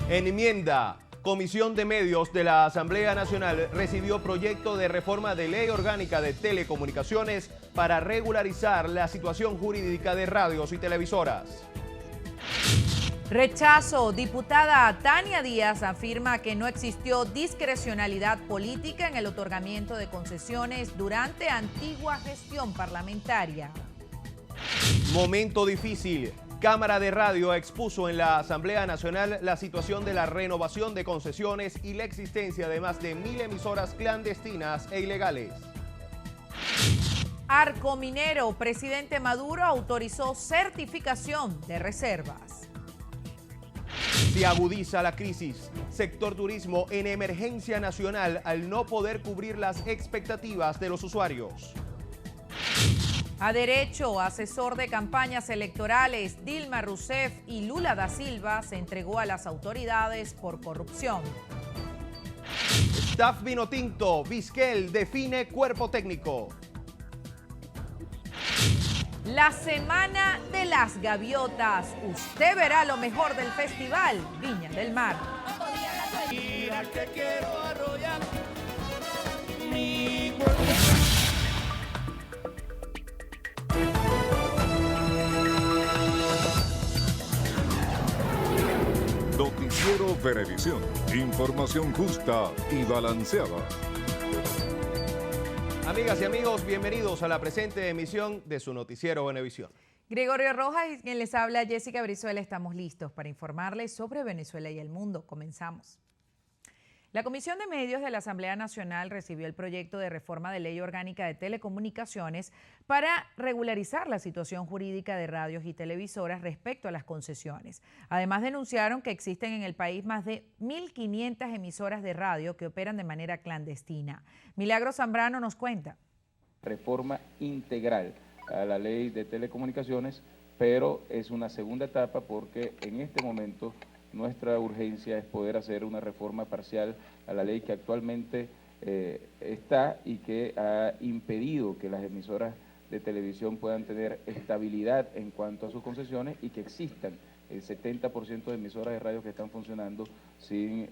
En enmienda, Comisión de Medios de la Asamblea Nacional recibió proyecto de reforma de ley orgánica de telecomunicaciones para regularizar la situación jurídica de radios y televisoras. Rechazo. Diputada Tania Díaz afirma que no existió discrecionalidad política en el otorgamiento de concesiones durante antigua gestión parlamentaria. Momento difícil. Cámara de Radio expuso en la Asamblea Nacional la situación de la renovación de concesiones y la existencia de más de 1000 emisoras clandestinas e ilegales. Arco Minero. Presidente Maduro autorizó certificación de reservas. Se agudiza la crisis. Sector turismo en emergencia nacional al no poder cubrir las expectativas de los usuarios. A derecho, asesor de campañas electorales Dilma Rousseff y Lula da Silva se entregó a las autoridades por corrupción. Staff Vinotinto, Vizquel define cuerpo técnico. La Semana de las Gaviotas. Usted verá lo mejor del Festival Viña del Mar. Mira que quiero arrollar mi Noticiero Venevisión. Información justa y balanceada. Amigas y amigos, bienvenidos a la presente emisión de su noticiero Venevisión. Gregorio Rojas y quien les habla, Jessica Brizuela, estamos listos para informarles sobre Venezuela y el mundo. Comenzamos. La Comisión de Medios de la Asamblea Nacional recibió el proyecto de reforma de ley orgánica de telecomunicaciones para regularizar la situación jurídica de radios y televisoras respecto a las concesiones. Además, denunciaron que existen en el país más de 1.500 emisoras de radio que operan de manera clandestina. Milagro Zambrano nos cuenta. Reforma integral a la ley de telecomunicaciones, pero es una segunda etapa porque en este momento nuestra urgencia es poder hacer una reforma parcial a la ley que actualmente está y que ha impedido que las emisoras de televisión puedan tener estabilidad en cuanto a sus concesiones y que existan el 70% de emisoras de radio que están funcionando sin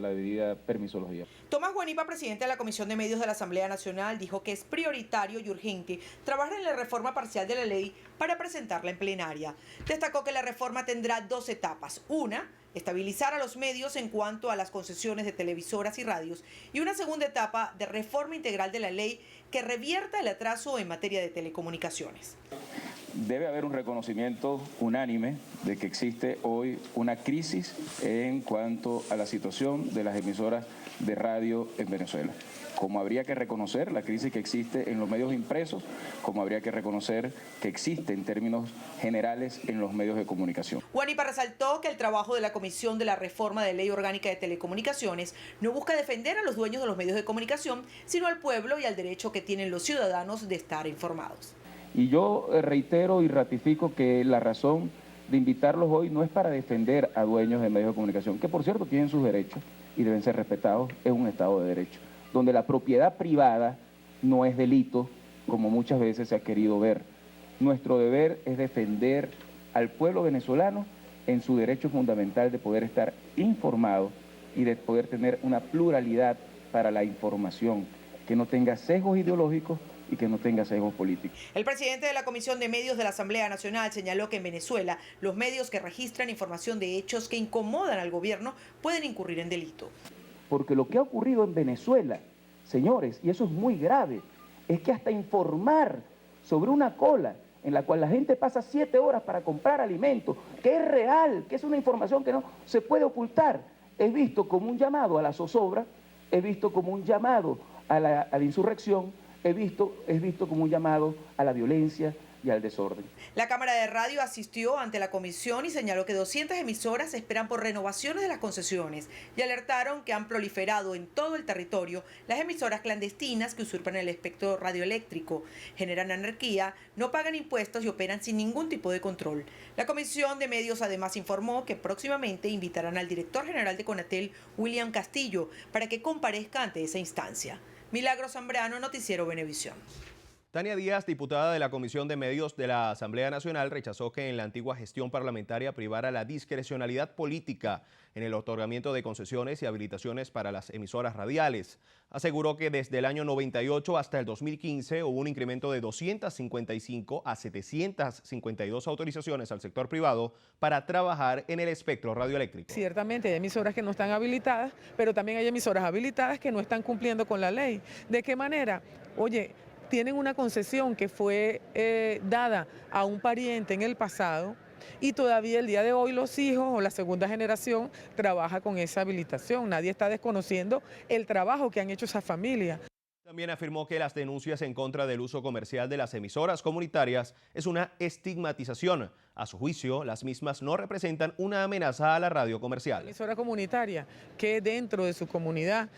la debida permisología. Tomás Guanipa, presidente de la Comisión de Medios de la Asamblea Nacional, dijo que es prioritario y urgente trabajar en la reforma parcial de la ley para presentarla en plenaria. Destacó que la reforma tendrá dos etapas. Una, estabilizar a los medios en cuanto a las concesiones de televisoras y radios, y una segunda etapa de reforma integral de la ley que revierta el atraso en materia de telecomunicaciones. Debe haber un reconocimiento unánime de que existe hoy una crisis en cuanto a la situación de las emisoras de radio en Venezuela. Como habría que reconocer la crisis que existe en los medios impresos, como habría que reconocer que existe en términos generales en los medios de comunicación. Guanipa resaltó que el trabajo de la Comisión de la Reforma de Ley Orgánica de Telecomunicaciones no busca defender a los dueños de los medios de comunicación, sino al pueblo y al derecho que tienen los ciudadanos de estar informados. Y yo reitero y ratifico que la razón de invitarlos hoy no es para defender a dueños de medios de comunicación, que por cierto tienen sus derechos y deben ser respetados, es un Estado de Derecho, donde la propiedad privada no es delito, como muchas veces se ha querido ver. Nuestro deber es defender al pueblo venezolano en su derecho fundamental de poder estar informado y de poder tener una pluralidad para la información, que no tenga sesgos ideológicos y que no tenga sesgos políticos. El presidente de la Comisión de Medios de la Asamblea Nacional señaló que en Venezuela los medios que registran información de hechos que incomodan al gobierno pueden incurrir en delito. Porque lo que ha ocurrido en Venezuela, señores, y eso es muy grave, es que hasta informar sobre una cola en la cual la gente pasa 7 horas para comprar alimentos, que es real, que es una información que no se puede ocultar, es visto como un llamado a la zozobra, es visto como un llamado a la insurrección, es visto como un llamado a la violencia y al desorden. La Cámara de Radio asistió ante la comisión y señaló que 200 emisoras esperan por renovaciones de las concesiones y alertaron que han proliferado en todo el territorio las emisoras clandestinas que usurpan el espectro radioeléctrico, generan anarquía, no pagan impuestos y operan sin ningún tipo de control. La Comisión de Medios además informó que próximamente invitarán al director general de Conatel, William Castillo, para que comparezca ante esa instancia. Milagro Zambrano, Noticiero Venevisión. Tania Díaz, diputada de la Comisión de Medios de la Asamblea Nacional, rechazó que en la antigua gestión parlamentaria privara la discrecionalidad política en el otorgamiento de concesiones y habilitaciones para las emisoras radiales. Aseguró que desde el año 98 hasta el 2015 hubo un incremento de 255 a 752 autorizaciones al sector privado para trabajar en el espectro radioeléctrico. Ciertamente hay emisoras que no están habilitadas, pero también hay emisoras habilitadas que no están cumpliendo con la ley. ¿De qué manera? Oye, tienen una concesión que fue dada a un pariente en el pasado y todavía el día de hoy los hijos o la segunda generación trabaja con esa habilitación. Nadie está desconociendo el trabajo que han hecho esas familias. También afirmó que las denuncias en contra del uso comercial de las emisoras comunitarias es una estigmatización. A su juicio, las mismas no representan una amenaza a la radio comercial. La emisora comunitaria que dentro de su comunidad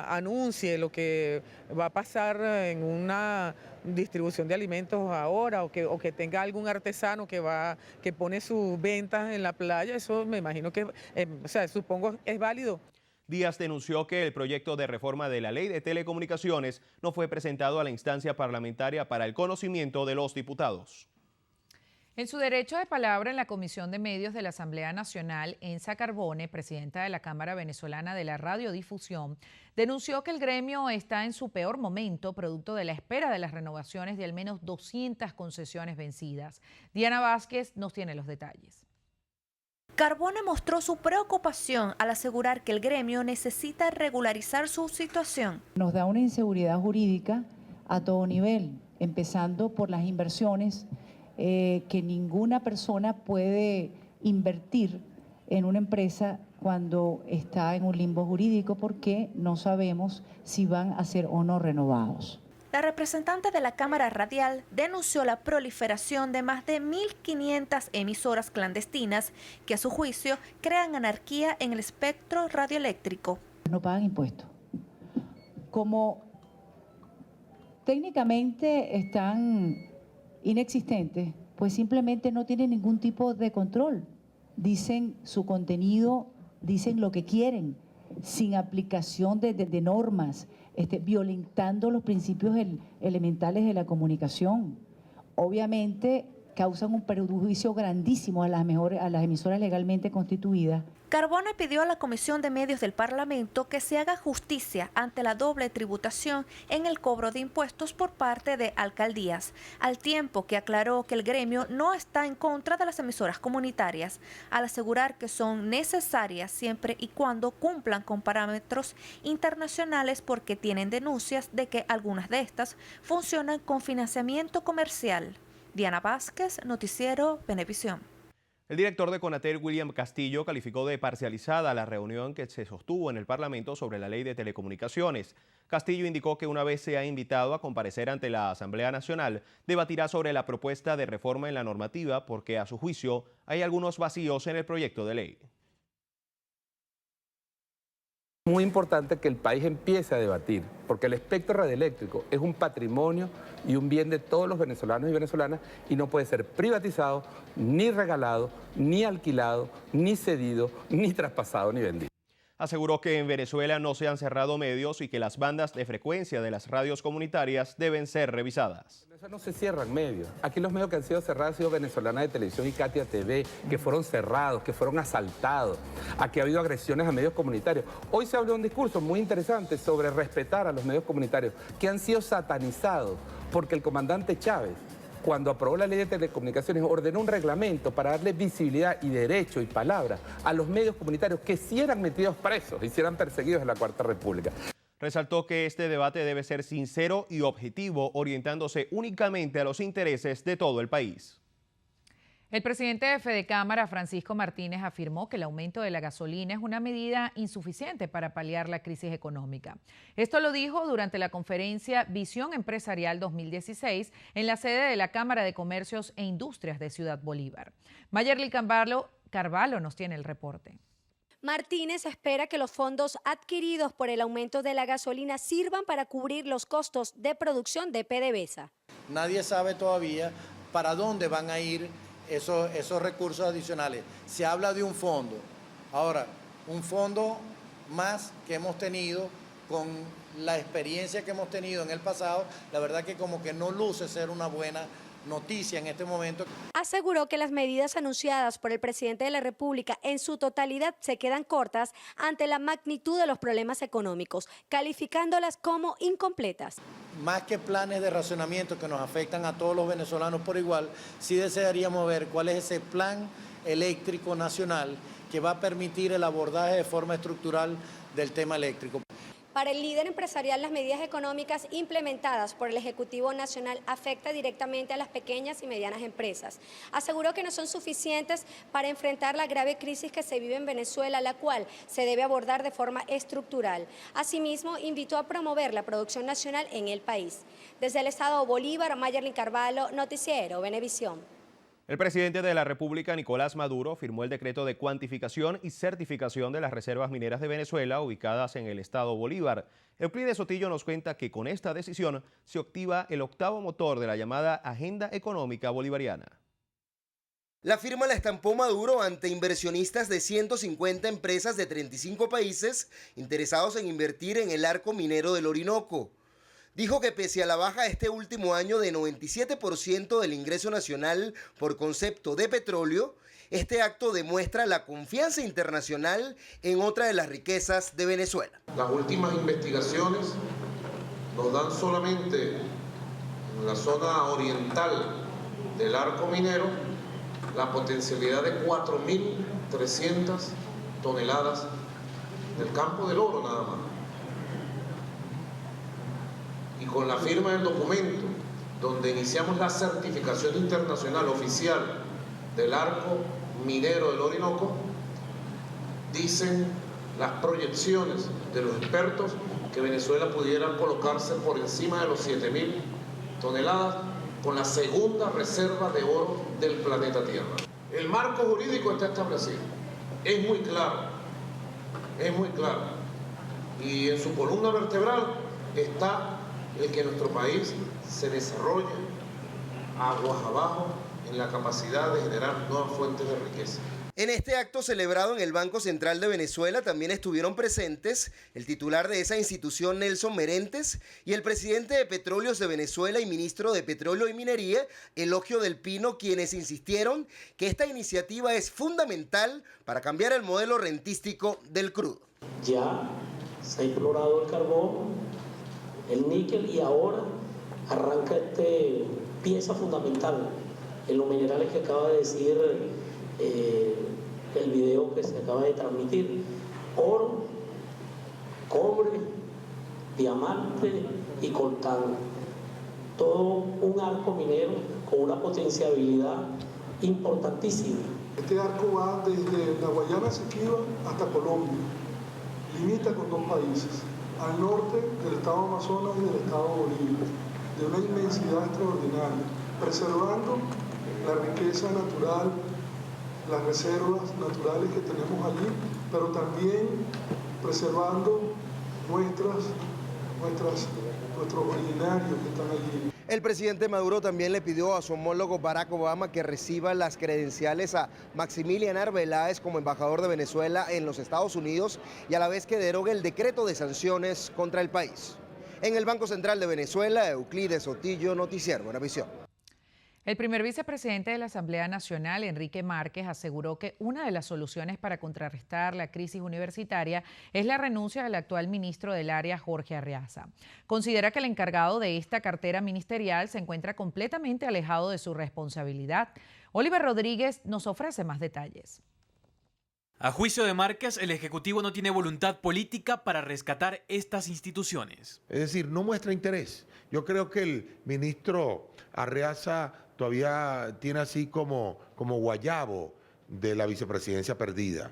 anuncie lo que va a pasar en una distribución de alimentos ahora o que tenga algún artesano que pone sus ventas en la playa, eso me imagino que, supongo es válido. Díaz denunció que el proyecto de reforma de la Ley de Telecomunicaciones no fue presentado a la instancia parlamentaria para el conocimiento de los diputados. En su derecho de palabra en la Comisión de Medios de la Asamblea Nacional, Ensa Carbone, presidenta de la Cámara Venezolana de la Radiodifusión, denunció que el gremio está en su peor momento, producto de la espera de las renovaciones de al menos 200 concesiones vencidas. Diana Vázquez nos tiene los detalles. Carbone mostró su preocupación al asegurar que el gremio necesita regularizar su situación. Nos da una inseguridad jurídica a todo nivel, empezando por las inversiones, que ninguna persona puede invertir en una empresa cuando está en un limbo jurídico porque no sabemos si van a ser o no renovados. La representante de la Cámara Radial denunció la proliferación de más de 1.500 emisoras clandestinas que a su juicio crean anarquía en el espectro radioeléctrico. No pagan impuestos. Como técnicamente están inexistentes, pues simplemente no tienen ningún tipo de control. Dicen su contenido, dicen lo que quieren, sin aplicación de normas, violentando los principios elementales de la comunicación. Obviamente causan un perjuicio grandísimo a las emisoras legalmente constituidas. Carbone pidió a la Comisión de Medios del Parlamento que se haga justicia ante la doble tributación en el cobro de impuestos por parte de alcaldías, al tiempo que aclaró que el gremio no está en contra de las emisoras comunitarias, al asegurar que son necesarias siempre y cuando cumplan con parámetros internacionales porque tienen denuncias de que algunas de estas funcionan con financiamiento comercial. Diana Vázquez, Noticiero Venevisión. El director de Conatel, William Castillo, calificó de parcializada la reunión que se sostuvo en el Parlamento sobre la Ley de Telecomunicaciones. Castillo indicó que una vez sea invitado a comparecer ante la Asamblea Nacional, debatirá sobre la propuesta de reforma en la normativa porque, a su juicio, hay algunos vacíos en el proyecto de ley. Muy importante que el país empiece a debatir, porque el espectro radioeléctrico es un patrimonio y un bien de todos los venezolanos y venezolanas y no puede ser privatizado, ni regalado, ni alquilado, ni cedido, ni traspasado, ni vendido. Aseguró que en Venezuela no se han cerrado medios y que las bandas de frecuencia de las radios comunitarias deben ser revisadas. Eso no se cierran medios. Aquí los medios que han sido cerrados han sido Venezolana de Televisión y Katia TV, que fueron cerrados, que fueron asaltados. Aquí ha habido agresiones a medios comunitarios. Hoy se habló un discurso muy interesante sobre respetar a los medios comunitarios, que han sido satanizados porque el comandante Chávez, cuando aprobó la Ley de Telecomunicaciones, ordenó un reglamento para darle visibilidad y derecho y palabra a los medios comunitarios que sí eran metidos presos y sí eran perseguidos en la Cuarta República. Resaltó que este debate debe ser sincero y objetivo, orientándose únicamente a los intereses de todo el país. El presidente de Fedecámara, Francisco Martínez, afirmó que el aumento de la gasolina es una medida insuficiente para paliar la crisis económica. Esto lo dijo durante la conferencia Visión Empresarial 2016 en la sede de la Cámara de Comercios e Industrias de Ciudad Bolívar. Mayerly Carvalho nos tiene el reporte. Martínez espera que los fondos adquiridos por el aumento de la gasolina sirvan para cubrir los costos de producción de PDVSA. Nadie sabe todavía para dónde van a ir esos recursos adicionales. Se habla de un fondo. Ahora, un fondo más que hemos tenido con la experiencia que hemos tenido en el pasado, la verdad que como que no luce ser una buena noticia en este momento. Aseguró que las medidas anunciadas por el presidente de la República en su totalidad se quedan cortas ante la magnitud de los problemas económicos, calificándolas como incompletas. Más que planes de racionamiento que nos afectan a todos los venezolanos por igual, sí desearíamos ver cuál es ese plan eléctrico nacional que va a permitir el abordaje de forma estructural del tema eléctrico. Para el líder empresarial, las medidas económicas implementadas por el Ejecutivo Nacional afectan directamente a las pequeñas y medianas empresas. Aseguró que no son suficientes para enfrentar la grave crisis que se vive en Venezuela, la cual se debe abordar de forma estructural. Asimismo, invitó a promover la producción nacional en el país. Desde el estado Bolívar, Mayerlin Carvalho, Noticiero Venevisión. El presidente de la República, Nicolás Maduro, firmó el decreto de cuantificación y certificación de las reservas mineras de Venezuela ubicadas en el estado Bolívar. Euclides Sotillo nos cuenta que con esta decisión se activa el octavo motor de la llamada Agenda Económica Bolivariana. La firma la estampó Maduro ante inversionistas de 150 empresas de 35 países interesados en invertir en el arco minero del Orinoco. Dijo que pese a la baja este último año de 97% del ingreso nacional por concepto de petróleo, este acto demuestra la confianza internacional en otra de las riquezas de Venezuela. Las últimas investigaciones nos dan solamente en la zona oriental del arco minero la potencialidad de 4.300 toneladas del campo del oro nada más. Y con la firma del documento, donde iniciamos la certificación internacional oficial del arco minero del Orinoco, dicen las proyecciones de los expertos que Venezuela pudiera colocarse por encima de los 7.000 toneladas con la segunda reserva de oro del planeta Tierra. El marco jurídico está establecido, es muy claro, y en su columna vertebral está el que nuestro país se desarrolle aguas abajo en la capacidad de generar nuevas fuentes de riqueza. En este acto celebrado en el Banco Central de Venezuela también estuvieron presentes el titular de esa institución, Nelson Merentes, y el presidente de Petróleos de Venezuela y ministro de Petróleo y Minería, Elogio del Pino, quienes insistieron que esta iniciativa es fundamental para cambiar el modelo rentístico del crudo. Ya se ha explorado el carbón, el níquel, y ahora arranca pieza fundamental en los minerales que acaba de decir el video que se acaba de transmitir: oro, cobre, diamante y coltán. Todo un arco minero con una potencialidad importantísima. Este arco va desde la Guayana Esequiba hasta Colombia, limita con dos países, al norte del estado Amazonas y del estado Bolívar, de una inmensidad extraordinaria, preservando la riqueza natural, las reservas naturales que tenemos allí, pero también preservando nuestros originarios que están allí. El presidente Maduro también le pidió a su homólogo Barack Obama que reciba las credenciales a Maximilian Arbeláez como embajador de Venezuela en los Estados Unidos y a la vez que derogue el decreto de sanciones contra el país. En el Banco Central de Venezuela, Euclides Sotillo, Noticiero Venevisión. El primer vicepresidente de la Asamblea Nacional, Enrique Márquez, aseguró que una de las soluciones para contrarrestar la crisis universitaria es la renuncia del actual ministro del área, Jorge Arriaza. Considera que el encargado de esta cartera ministerial se encuentra completamente alejado de su responsabilidad. Oliver Rodríguez nos ofrece más detalles. A juicio de Márquez, el Ejecutivo no tiene voluntad política para rescatar estas instituciones. Es decir, no muestra interés. Yo creo que el ministro Arriaza todavía tiene así como guayabo de la vicepresidencia perdida.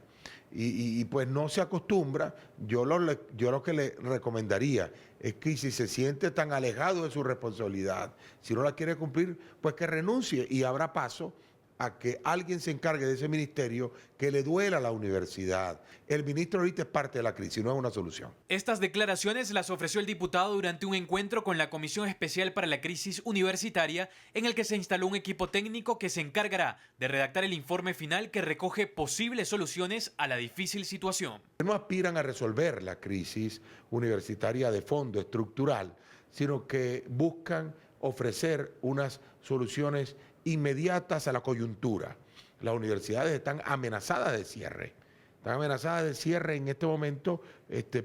Y pues no se acostumbra. Yo lo que le recomendaría es que si se siente tan alejado de su responsabilidad, si no la quiere cumplir, pues que renuncie y abra paso a que alguien se encargue de ese ministerio que le duela a la universidad. El ministro ahorita es parte de la crisis, no es una solución. Estas declaraciones las ofreció el diputado durante un encuentro con la Comisión Especial para la Crisis Universitaria, en el que se instaló un equipo técnico que se encargará de redactar el informe final que recoge posibles soluciones a la difícil situación. No aspiran a resolver la crisis universitaria de fondo, estructural, sino que buscan ofrecer unas soluciones inmediatas a la coyuntura. Las universidades están amenazadas de cierre. Están amenazadas de cierre en este momento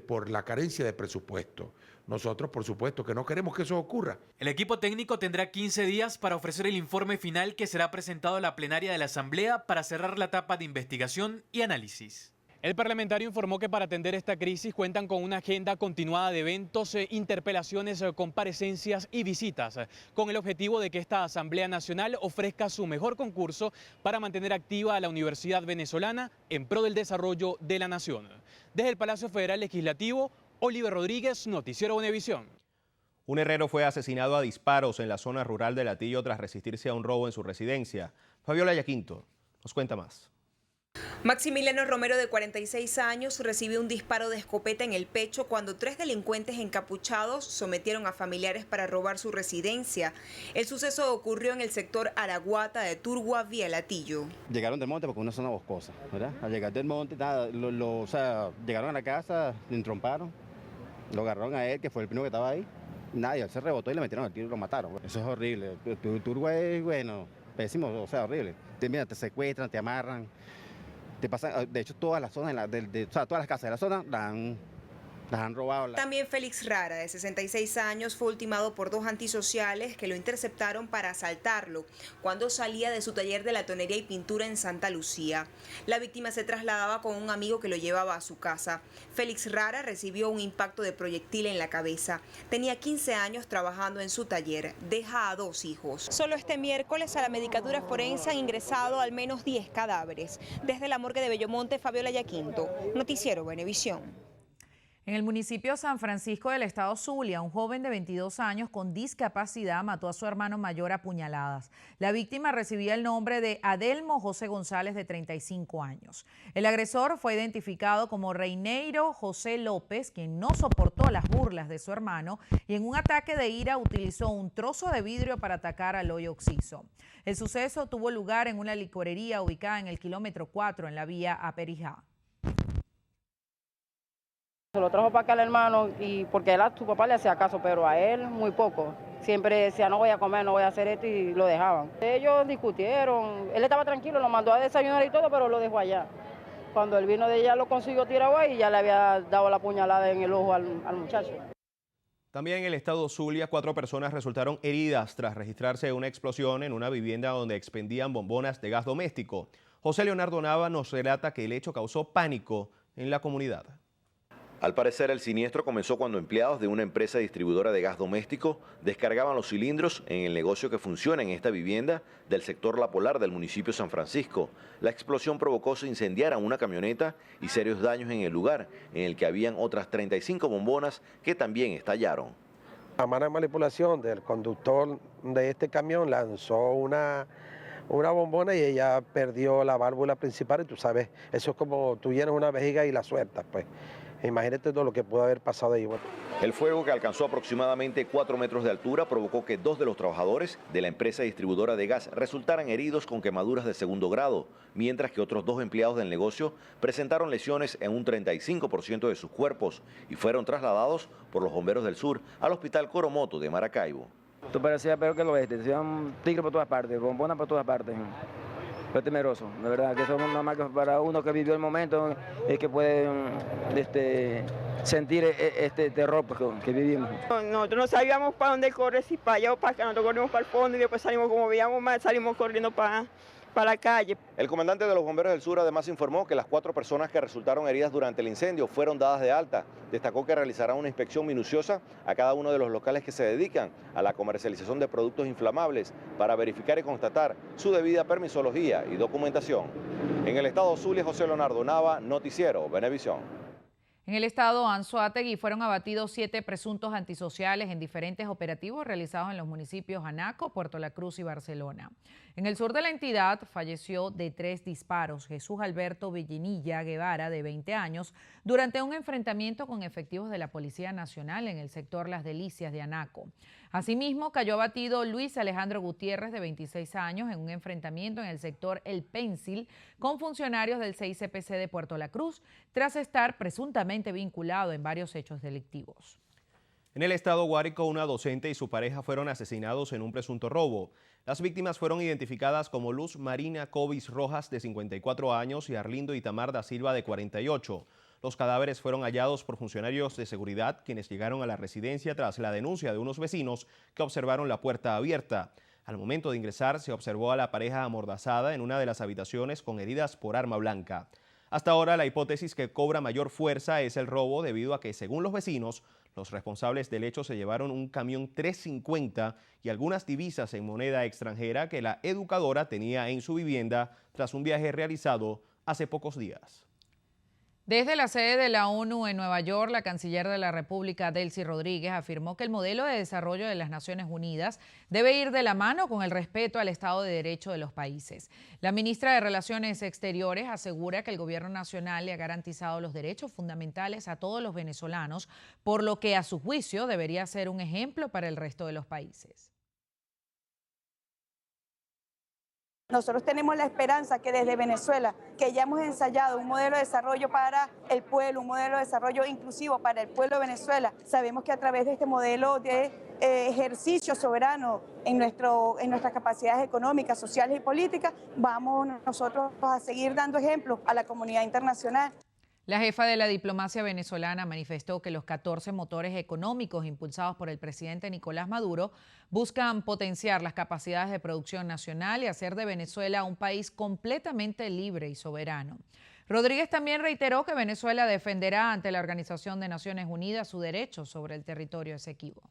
por la carencia de presupuesto. Nosotros, por supuesto, que no queremos que eso ocurra. El equipo técnico tendrá 15 días para ofrecer el informe final que será presentado a la plenaria de la Asamblea para cerrar la etapa de investigación y análisis. El parlamentario informó que para atender esta crisis cuentan con una agenda continuada de eventos, interpelaciones, comparecencias y visitas, con el objetivo de que esta Asamblea Nacional ofrezca su mejor concurso para mantener activa a la Universidad Venezolana en pro del desarrollo de la nación. Desde el Palacio Federal Legislativo, Oliver Rodríguez, Noticiero Venevisión. Un herrero fue asesinado a disparos en la zona rural de Latillo tras resistirse a un robo en su residencia. Fabiola Yaquinto nos cuenta más. Maximiliano Romero, de 46 años, recibió un disparo de escopeta en el pecho cuando 3 delincuentes encapuchados sometieron a familiares para robar su residencia. El suceso ocurrió en el sector Araguata de Turgua, vía Latillo. Llegaron del monte porque es una zona boscosa, ¿verdad? Al llegar del monte, nada, llegaron a la casa, le entromparon, lo agarraron a él, que fue el primero que estaba ahí. Nadie, él se rebotó y le metieron al tiro y lo mataron. Eso es horrible. Turgua es, bueno, pésimo, horrible. Te secuestran, te amarran. Te pasan, de hecho, todas las zonas, todas las casas de la zona las han robado. También Félix Rara, de 66 años, fue ultimado por 2 antisociales que lo interceptaron para asaltarlo cuando salía de su taller de latonería y pintura en Santa Lucía. La víctima se trasladaba con un amigo que lo llevaba a su casa. Félix Rara recibió un impacto de proyectil en la cabeza. Tenía 15 años trabajando en su taller. Deja a 2 hijos. Solo este miércoles a la medicatura forense han ingresado al menos 10 cadáveres. Desde la morgue de Bellomonte, Fabiola Yaquinto, Noticiero Venevisión. En el municipio San Francisco del estado Zulia, un joven de 22 años con discapacidad mató a su hermano mayor a puñaladas. La víctima recibía el nombre de Adelmo José González, de 35 años. El agresor fue identificado como Reineiro José López, quien no soportó las burlas de su hermano y en un ataque de ira utilizó un trozo de vidrio para atacar al hoyo Oxiso. El suceso tuvo lugar en una licorería ubicada en el kilómetro 4 en la vía a Perijá. Se lo trajo para acá al hermano y porque él a su papá le hacía caso, pero a él muy poco. Siempre decía, no voy a comer, no voy a hacer esto, y lo dejaban. Ellos discutieron, él estaba tranquilo, lo mandó a desayunar y todo, pero lo dejó allá. Cuando él vino de ella lo consiguió tirado ahí y ya le había dado la puñalada en el ojo al muchacho. También en el estado Zulia, 4 personas resultaron heridas tras registrarse una explosión en una vivienda donde expendían bombonas de gas doméstico. José Leonardo Nava nos relata que el hecho causó pánico en la comunidad. Al parecer, el siniestro comenzó cuando empleados de una empresa distribuidora de gas doméstico descargaban los cilindros en el negocio que funciona en esta vivienda del sector La Polar del municipio San Francisco. La explosión provocó se incendiara una camioneta y serios daños en el lugar, en el que habían otras 35 bombonas que también estallaron. A mala manipulación del conductor de este camión lanzó una bombona y ella perdió la válvula principal y tú sabes, eso es como tú llenas una vejiga y la sueltas, pues. Imagínate todo lo que pudo haber pasado ahí. El fuego, que alcanzó aproximadamente 4 metros de altura, provocó que 2 de los trabajadores de la empresa distribuidora de gas resultaran heridos con quemaduras de 2º grado, mientras que otros 2 empleados del negocio presentaron lesiones en un 35% de sus cuerpos y fueron trasladados por los bomberos del sur al Hospital Coromoto de Maracaibo. Esto parecía peor que el oeste, se iban tigres por todas partes, bombonas por todas partes. Fue temeroso, de verdad, que eso es una marca para uno que vivió el momento, es que puede sentir este terror que vivimos. Nosotros no sabíamos para dónde correr, si para allá o para acá, nosotros corrimos para el fondo y después salimos, como veíamos mal, salimos corriendo para la calle. El comandante de los bomberos del sur además informó que las 4 personas que resultaron heridas durante el incendio fueron dadas de alta. Destacó que realizará una inspección minuciosa a cada uno de los locales que se dedican a la comercialización de productos inflamables para verificar y constatar su debida permisología y documentación. En el estado Zulia, José Leonardo Nava, Noticiero Venevisión. En el estado Anzoátegui fueron abatidos 7 presuntos antisociales en diferentes operativos realizados en los municipios Anaco, Puerto La Cruz y Barcelona. En el sur de la entidad falleció de 3 disparos Jesús Alberto Villinilla Guevara, de 20 años, durante un enfrentamiento con efectivos de la Policía Nacional en el sector Las Delicias de Anaco. Asimismo, cayó abatido Luis Alejandro Gutiérrez, de 26 años, en un enfrentamiento en el sector El Pensil con funcionarios del CICPC de Puerto La Cruz, tras estar presuntamente vinculado en varios hechos delictivos. En el estado Guárico, una docente y su pareja fueron asesinados en un presunto robo. Las víctimas fueron identificadas como Luz Marina Covis Rojas, de 54 años, y Arlindo Itamar da Silva, de 48. Los cadáveres fueron hallados por funcionarios de seguridad, quienes llegaron a la residencia tras la denuncia de unos vecinos que observaron la puerta abierta. Al momento de ingresar, se observó a la pareja amordazada en una de las habitaciones con heridas por arma blanca. Hasta ahora, la hipótesis que cobra mayor fuerza es el robo, debido a que, según los vecinos, los responsables del hecho se llevaron un camión 350 y algunas divisas en moneda extranjera que la educadora tenía en su vivienda tras un viaje realizado hace pocos días. Desde la sede de la ONU en Nueva York, la canciller de la República, Delcy Rodríguez, afirmó que el modelo de desarrollo de las Naciones Unidas debe ir de la mano con el respeto al Estado de Derecho de los países. La ministra de Relaciones Exteriores asegura que el gobierno nacional le ha garantizado los derechos fundamentales a todos los venezolanos, por lo que, a su juicio, debería ser un ejemplo para el resto de los países. Nosotros tenemos la esperanza que desde Venezuela, que ya hemos ensayado un modelo de desarrollo para el pueblo, un modelo de desarrollo inclusivo para el pueblo de Venezuela, sabemos que a través de este modelo de ejercicio soberano en nuestras capacidades económicas, sociales y políticas, vamos nosotros a seguir dando ejemplo a la comunidad internacional. La jefa de la diplomacia venezolana manifestó que los 14 motores económicos impulsados por el presidente Nicolás Maduro buscan potenciar las capacidades de producción nacional y hacer de Venezuela un país completamente libre y soberano. Rodríguez también reiteró que Venezuela defenderá ante la Organización de Naciones Unidas su derecho sobre el territorio esequibo.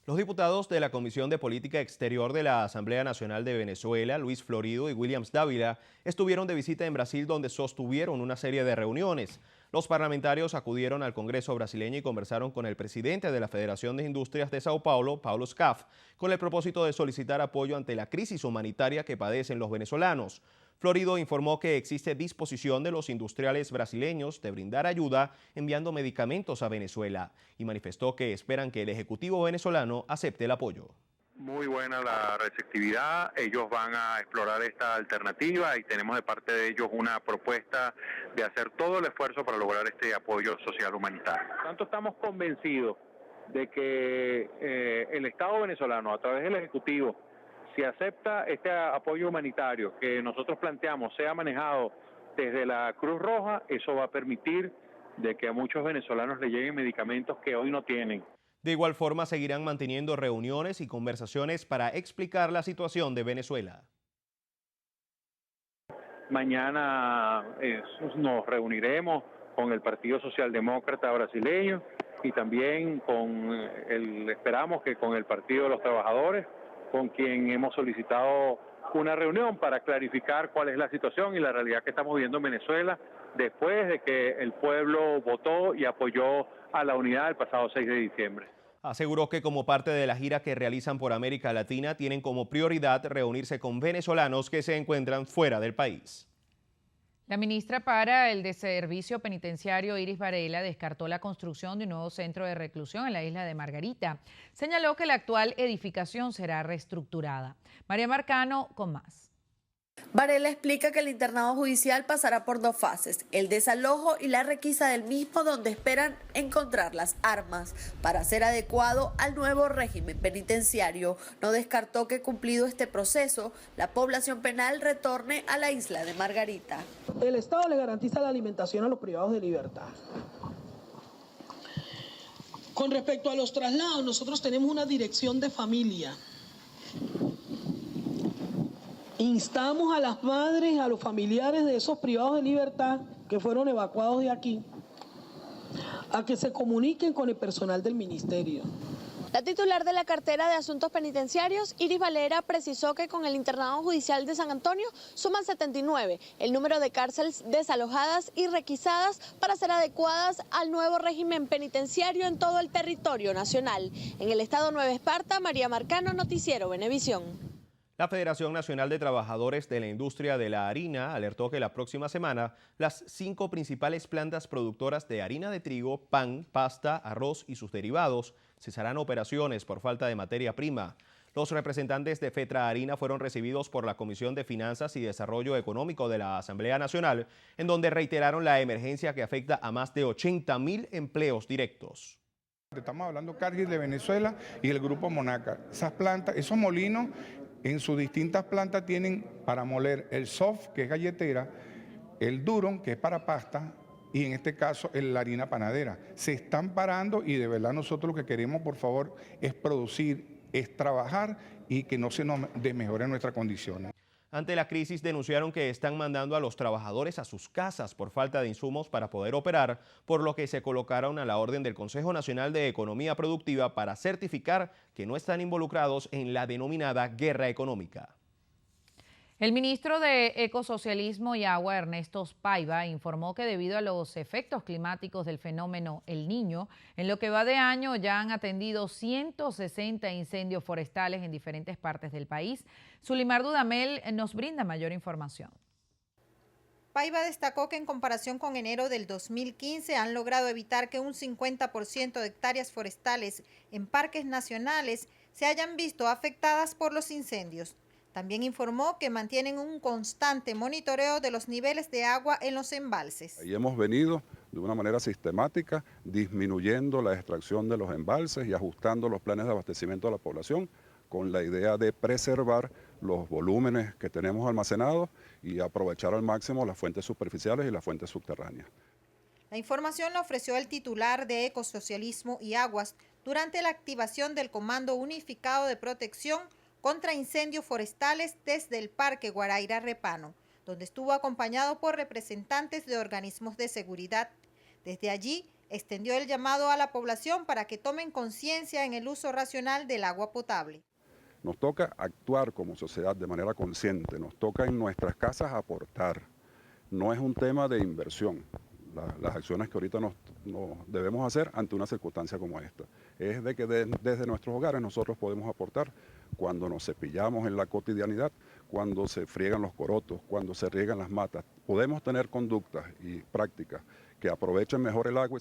Los diputados de la Comisión de Política Exterior de la Asamblea Nacional de Venezuela, Luis Florido y Williams Dávila, estuvieron de visita en Brasil, donde sostuvieron una serie de reuniones. Los parlamentarios acudieron al Congreso brasileño y conversaron con el presidente de la Federación de Industrias de Sao Paulo, Paulo Scaff, con el propósito de solicitar apoyo ante la crisis humanitaria que padecen los venezolanos. Florido informó que existe disposición de los industriales brasileños de brindar ayuda enviando medicamentos a Venezuela y manifestó que esperan que el Ejecutivo venezolano acepte el apoyo. Muy buena la receptividad, ellos van a explorar esta alternativa y tenemos de parte de ellos una propuesta de hacer todo el esfuerzo para lograr este apoyo social humanitario. Tanto estamos convencidos de que el Estado venezolano, a través del Ejecutivo, si acepta este apoyo humanitario que nosotros planteamos sea manejado desde la Cruz Roja, eso va a permitir de que a muchos venezolanos le lleguen medicamentos que hoy no tienen. De igual forma, seguirán manteniendo reuniones y conversaciones para explicar la situación de Venezuela. Mañana nos reuniremos con el Partido Socialdemócrata brasileño y también esperamos que con el Partido de los Trabajadores, con quien hemos solicitado una reunión para clarificar cuál es la situación y la realidad que estamos viviendo en Venezuela después de que el pueblo votó y apoyó a la unidad el pasado 6 de diciembre. Aseguró que como parte de la gira que realizan por América Latina tienen como prioridad reunirse con venezolanos que se encuentran fuera del país. La ministra para el de Servicio Penitenciario, Iris Varela, descartó la construcción de un nuevo centro de reclusión en la isla de Margarita. Señaló que la actual edificación será reestructurada. María Marcano con más. Varela explica que el internado judicial pasará por 2 fases, el desalojo y la requisa del mismo, donde esperan encontrar las armas para ser adecuado al nuevo régimen penitenciario. No descartó que, cumplido este proceso, la población penal retorne a la isla de Margarita. El Estado le garantiza la alimentación a los privados de libertad. Con respecto a los traslados, nosotros tenemos una dirección de familia. Instamos a las madres, a los familiares de esos privados de libertad que fueron evacuados de aquí, a que se comuniquen con el personal del ministerio. La titular de la cartera de Asuntos Penitenciarios, Iris Varela, precisó que con el internado judicial de San Antonio suman 79 el número de cárceles desalojadas y requisadas para ser adecuadas al nuevo régimen penitenciario en todo el territorio nacional. En el estado Nueva Esparta, María Marcano, Noticiero Venevisión. La Federación Nacional de Trabajadores de la Industria de la Harina alertó que la próxima semana las 5 principales plantas productoras de harina de trigo, pan, pasta, arroz y sus derivados cesarán operaciones por falta de materia prima. Los representantes de Fetra Harina fueron recibidos por la Comisión de Finanzas y Desarrollo Económico de la Asamblea Nacional, en donde reiteraron la emergencia que afecta a más de 80.000 empleos directos. Estamos hablando Cargill de Venezuela y el Grupo Monaca. Esas plantas, esos molinos, en sus distintas plantas tienen para moler el soft, que es galletera, el durum, que es para pasta, y en este caso la harina panadera. Se están parando y de verdad nosotros lo que queremos, por favor, es producir, es trabajar y que no se nos desmejoren nuestras condiciones. Ante la crisis denunciaron que están mandando a los trabajadores a sus casas por falta de insumos para poder operar, por lo que se colocaron a la orden del Consejo Nacional de Economía Productiva para certificar que no están involucrados en la denominada guerra económica. El ministro de Ecosocialismo y Agua, Ernesto Paiva, informó que debido a los efectos climáticos del fenómeno El Niño, en lo que va de año ya han atendido 160 incendios forestales en diferentes partes del país. Zulimar Dudamel nos brinda mayor información. Paiva destacó que en comparación con enero del 2015 han logrado evitar que un 50% de hectáreas forestales en parques nacionales se hayan visto afectadas por los incendios. También informó que mantienen un constante monitoreo de los niveles de agua en los embalses. Y hemos venido de una manera sistemática disminuyendo la extracción de los embalses y ajustando los planes de abastecimiento de la población con la idea de preservar los volúmenes que tenemos almacenados y aprovechar al máximo las fuentes superficiales y las fuentes subterráneas. La información la ofreció el titular de Ecosocialismo y Aguas durante la activación del Comando Unificado de Protección contra incendios forestales desde el Parque Guaraíra Repano, donde estuvo acompañado por representantes de organismos de seguridad. Desde allí, extendió el llamado a la población para que tomen conciencia en el uso racional del agua potable. Nos toca actuar como sociedad de manera consciente, nos toca en nuestras casas aportar. No es un tema de inversión. Las acciones que ahorita nos debemos hacer ante una circunstancia como esta es de que desde nuestros hogares nosotros podemos aportar cuando nos cepillamos en la cotidianidad, cuando se friegan los corotos, cuando se riegan las matas. Podemos tener conductas y prácticas que aprovechen mejor el agua.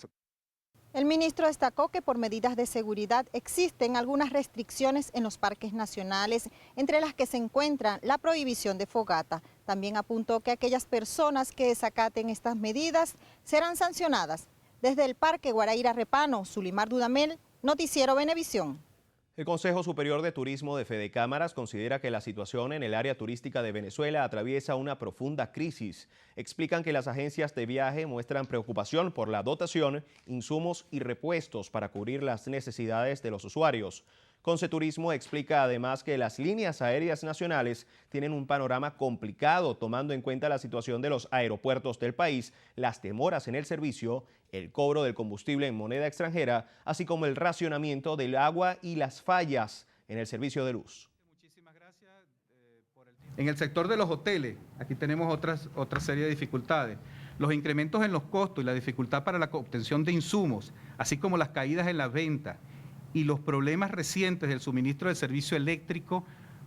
El ministro destacó que por medidas de seguridad existen algunas restricciones en los parques nacionales, entre las que se encuentra la prohibición de fogata. También apuntó que aquellas personas que desacaten estas medidas serán sancionadas. Desde el Parque Guaraíra Repano, Zulimar Dudamel, Noticiero Venevisión. El Consejo Superior de Turismo de Fedecámaras considera que la situación en el área turística de Venezuela atraviesa una profunda crisis. Explican que las agencias de viaje muestran preocupación por la dotación, insumos y repuestos para cubrir las necesidades de los usuarios. Conceturismo explica además que las líneas aéreas nacionales tienen un panorama complicado tomando en cuenta la situación de los aeropuertos del país, las demoras en el servicio, el cobro del combustible en moneda extranjera, así como el racionamiento del agua y las fallas en el servicio de luz. En el sector de los hoteles, aquí tenemos otra serie de dificultades. Los incrementos en los costos y la dificultad para la obtención de insumos, así como las caídas en las ventas y los problemas recientes del suministro del servicio eléctrico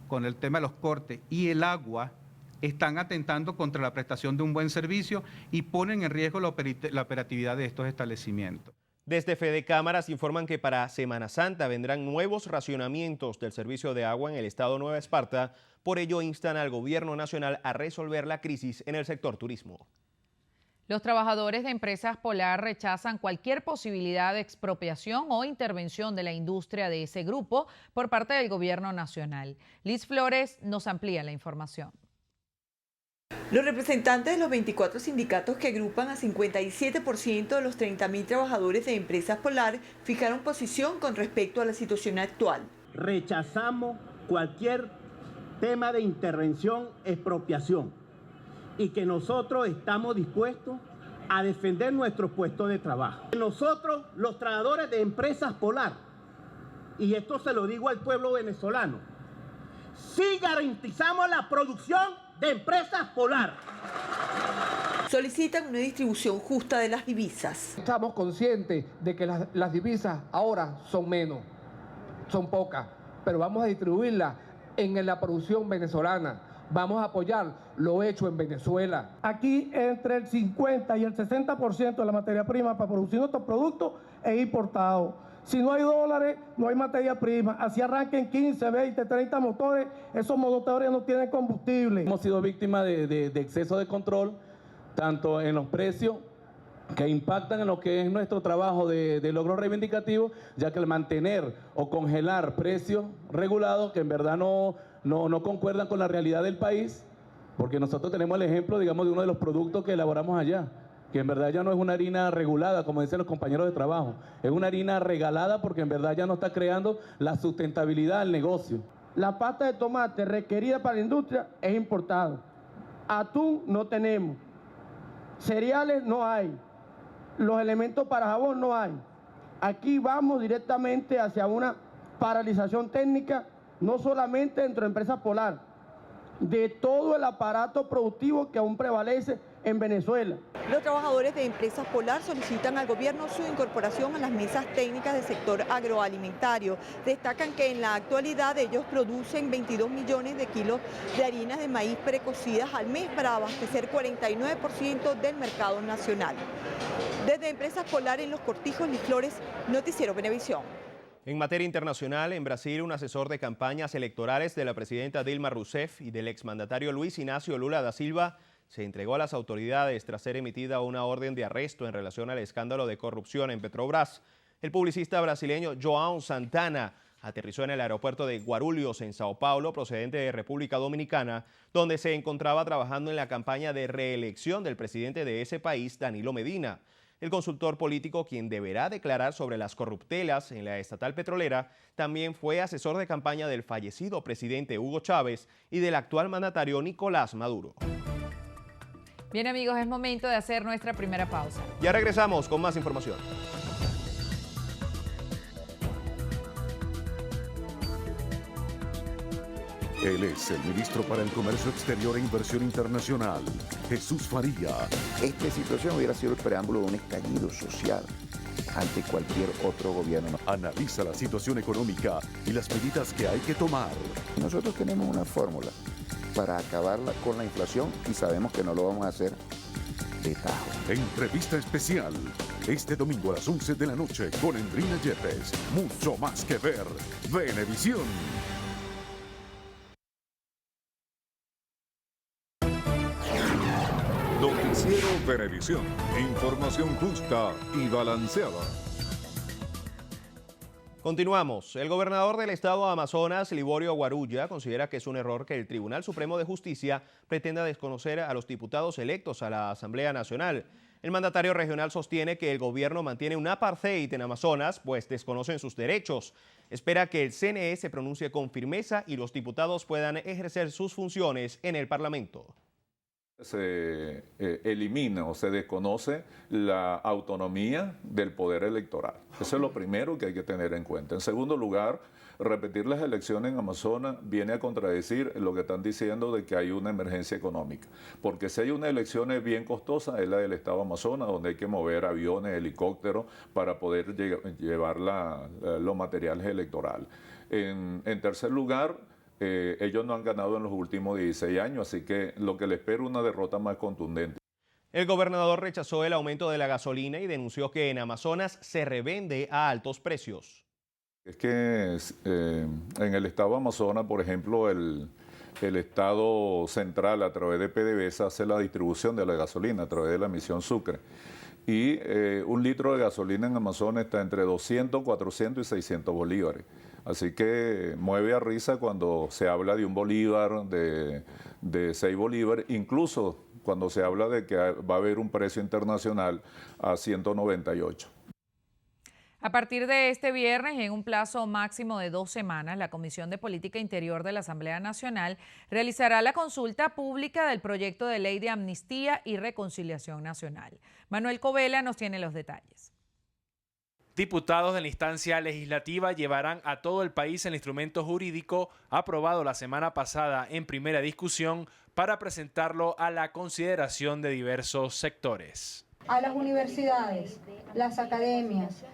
con el tema de los cortes y el agua, están atentando contra la prestación de un buen servicio y ponen en riesgo la operatividad de estos establecimientos. Desde Fedecámaras informan que para Semana Santa vendrán nuevos racionamientos del servicio de agua en el estado Nueva Esparta. Por ello instan al gobierno nacional a resolver la crisis en el sector turismo. Los trabajadores de Empresas Polar rechazan cualquier posibilidad de expropiación o intervención de la industria de ese grupo por parte del gobierno nacional. Liz Flores nos amplía la información. Los representantes de los 24 sindicatos que agrupan a 57% de los 30.000 trabajadores de Empresas Polar fijaron posición con respecto a la situación actual. Rechazamos cualquier tema de intervención, expropiación, y que nosotros estamos dispuestos a defender nuestros puestos de trabajo. Nosotros, los trabajadores de Empresas Polar, y esto se lo digo al pueblo venezolano, sí garantizamos la producción de Empresas Polar. Solicitan una distribución justa de las divisas. Estamos conscientes de que las divisas ahora son menos, son pocas, pero vamos a distribuirlas en la producción venezolana. Vamos a apoyar lo hecho en Venezuela. Aquí entre el 50 y el 60% de la materia prima para producir nuestros productos es importado. Si no hay dólares, no hay materia prima. Así arranquen 15, 20, 30 motores, esos motores no tienen combustible. Hemos sido víctimas de exceso de control, tanto en los precios que impactan en lo que es nuestro trabajo de logro reivindicativo, ya que el mantener o congelar precios regulados que en verdad no concuerdan con la realidad del país, porque nosotros tenemos el ejemplo, digamos, de uno de los productos que elaboramos allá, que en verdad ya no es una harina regulada, como dicen los compañeros de trabajo, es una harina regalada porque en verdad ya no está creando la sustentabilidad del negocio. La pasta de tomate requerida para la industria es importada. Atún no tenemos. Cereales no hay. Los elementos para jabón no hay. Aquí vamos directamente hacia una paralización técnica, no solamente dentro de Empresa Polar, de todo el aparato productivo que aún prevalece en Venezuela. Los trabajadores de Empresas Polar solicitan al gobierno su incorporación a las mesas técnicas del sector agroalimentario. Destacan que en la actualidad ellos producen 22 millones de kilos de harinas de maíz precocidas al mes para abastecer 49% del mercado nacional. Desde Empresas Polar en Los Cortijos, Liz Flores, Noticiero Venevisión. En materia internacional, en Brasil, un asesor de campañas electorales de la presidenta Dilma Rousseff y del exmandatario Luis Inácio Lula da Silva se entregó a las autoridades tras ser emitida una orden de arresto en relación al escándalo de corrupción en Petrobras. El publicista brasileño João Santana aterrizó en el aeropuerto de Guarulhos, en Sao Paulo, procedente de República Dominicana, donde se encontraba trabajando en la campaña de reelección del presidente de ese país, Danilo Medina. El consultor político, quien deberá declarar sobre las corruptelas en la estatal petrolera, también fue asesor de campaña del fallecido presidente Hugo Chávez y del actual mandatario Nicolás Maduro. Bien, amigos, es momento de hacer nuestra primera pausa. Ya regresamos con más información. Él es el ministro para el Comercio Exterior e Inversión Internacional, Jesús Faría. Esta situación hubiera sido el preámbulo de un estallido social ante cualquier otro gobierno. Analiza la situación económica y las medidas que hay que tomar. Nosotros tenemos una fórmula para acabar con la inflación y sabemos que no lo vamos a hacer de tajo. Entrevista especial, este domingo a las 11 de la noche con Endrina Yepes. Mucho más que ver. Venevisión. Noticiero Venevisión. Información justa y balanceada. Continuamos. El gobernador del estado de Amazonas, Liborio Guarulla, considera que es un error que el Tribunal Supremo de Justicia pretenda desconocer a los diputados electos a la Asamblea Nacional. El mandatario regional sostiene que el gobierno mantiene un apartheid en Amazonas, pues desconocen sus derechos. Espera que el CNE se pronuncie con firmeza y los diputados puedan ejercer sus funciones en el Parlamento. Se elimina o se desconoce la autonomía del poder electoral. Eso es lo primero que hay que tener en cuenta. En segundo lugar, repetir las elecciones en Amazonas viene a contradecir lo que están diciendo de que hay una emergencia económica. Porque si hay una elección bien costosa, es la del estado de Amazonas, donde hay que mover aviones, helicópteros para poder llevar los materiales electorales. En tercer lugar, ellos no han ganado en los últimos 16 años, así que lo que les espera es una derrota más contundente. El gobernador rechazó el aumento de la gasolina y denunció que en Amazonas se revende a altos precios. Es que en el estado de Amazonas, por ejemplo, el estado central a través de PDVSA hace la distribución de la gasolina a través de la misión Sucre. Y un litro de gasolina en Amazonas está entre 200, 400 y 600 bolívares. Así que mueve a risa cuando se habla de un bolívar, de 6 bolívares, incluso cuando se habla de que va a haber un precio internacional a 198. A partir de este viernes, en un plazo máximo de 2 semanas, la Comisión de Política Interior de la Asamblea Nacional realizará la consulta pública del proyecto de ley de amnistía y reconciliación nacional. Manuel Covela nos tiene los detalles. Diputados de la instancia legislativa llevarán a todo el país el instrumento jurídico aprobado la semana pasada en primera discusión para presentarlo a la consideración de diversos sectores. A las universidades, las academias,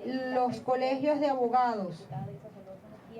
los colegios de abogados,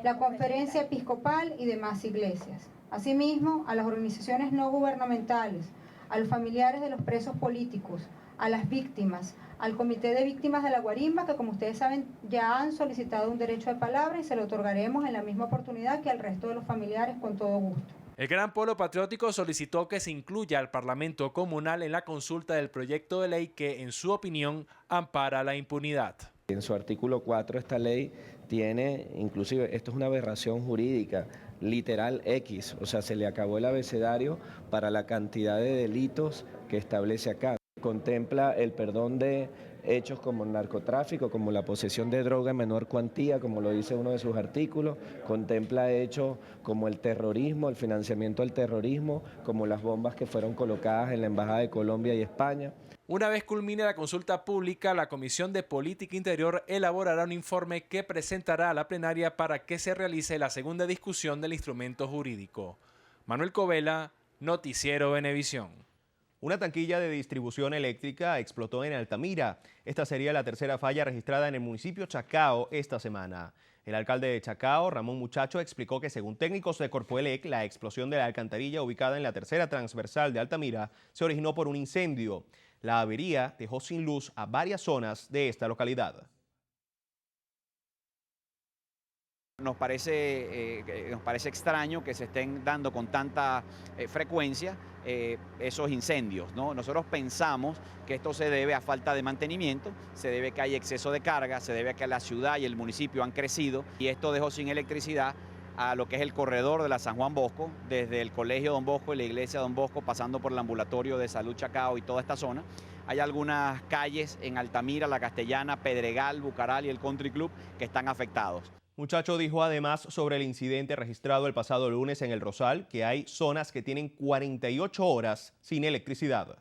la Conferencia Episcopal y demás iglesias. Asimismo, a las organizaciones no gubernamentales, a los familiares de los presos políticos, a las víctimas, al Comité de Víctimas de la Guarimba, que como ustedes saben ya han solicitado un derecho de palabra y se lo otorgaremos en la misma oportunidad que al resto de los familiares con todo gusto. El Gran Polo Patriótico solicitó que se incluya al Parlamento Comunal en la consulta del proyecto de ley que, en su opinión, ampara la impunidad. En su artículo 4 esta ley tiene, inclusive, esto es una aberración jurídica, literal X, o sea, se le acabó el abecedario para la cantidad de delitos que establece acá. Contempla el perdón de hechos como el narcotráfico, como la posesión de droga en menor cuantía, como lo dice uno de sus artículos, contempla hechos como el terrorismo, el financiamiento del terrorismo, como las bombas que fueron colocadas en la Embajada de Colombia y España. Una vez culmine la consulta pública, la Comisión de Política Interior elaborará un informe que presentará a la plenaria para que se realice la segunda discusión del instrumento jurídico. Manuel Covela, Noticiero Venevisión. Una tanquilla de distribución eléctrica explotó en Altamira. Esta sería la tercera falla registrada en el municipio Chacao esta semana. El alcalde de Chacao, Ramón Muchacho, explicó que según técnicos de Corpoelec, la explosión de la alcantarilla ubicada en la tercera transversal de Altamira se originó por un incendio. La avería dejó sin luz a varias zonas de esta localidad. Nos parece extraño que se estén dando con tanta frecuencia esos incendios, ¿no? Nosotros pensamos que esto se debe a falta de mantenimiento, se debe a que hay exceso de carga, se debe a que la ciudad y el municipio han crecido y esto dejó sin electricidad a lo que es el corredor de la San Juan Bosco, desde el Colegio Don Bosco y la Iglesia Don Bosco, pasando por el Ambulatorio de Salud Chacao y toda esta zona. Hay algunas calles en Altamira, La Castellana, Pedregal, Bucaral y el Country Club que están afectados. Muchacho dijo además sobre el incidente registrado el pasado lunes en El Rosal que hay zonas que tienen 48 horas sin electricidad.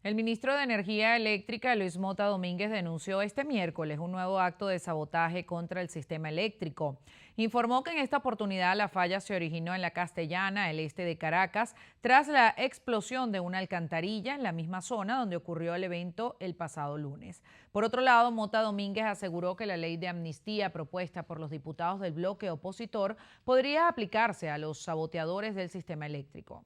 El ministro de Energía Eléctrica, Luis Mota Domínguez, denunció este miércoles un nuevo acto de sabotaje contra el sistema eléctrico. Informó que en esta oportunidad la falla se originó en La Castellana, el este de Caracas, tras la explosión de una alcantarilla en la misma zona donde ocurrió el evento el pasado lunes. Por otro lado, Mota Domínguez aseguró que la ley de amnistía propuesta por los diputados del bloque opositor podría aplicarse a los saboteadores del sistema eléctrico.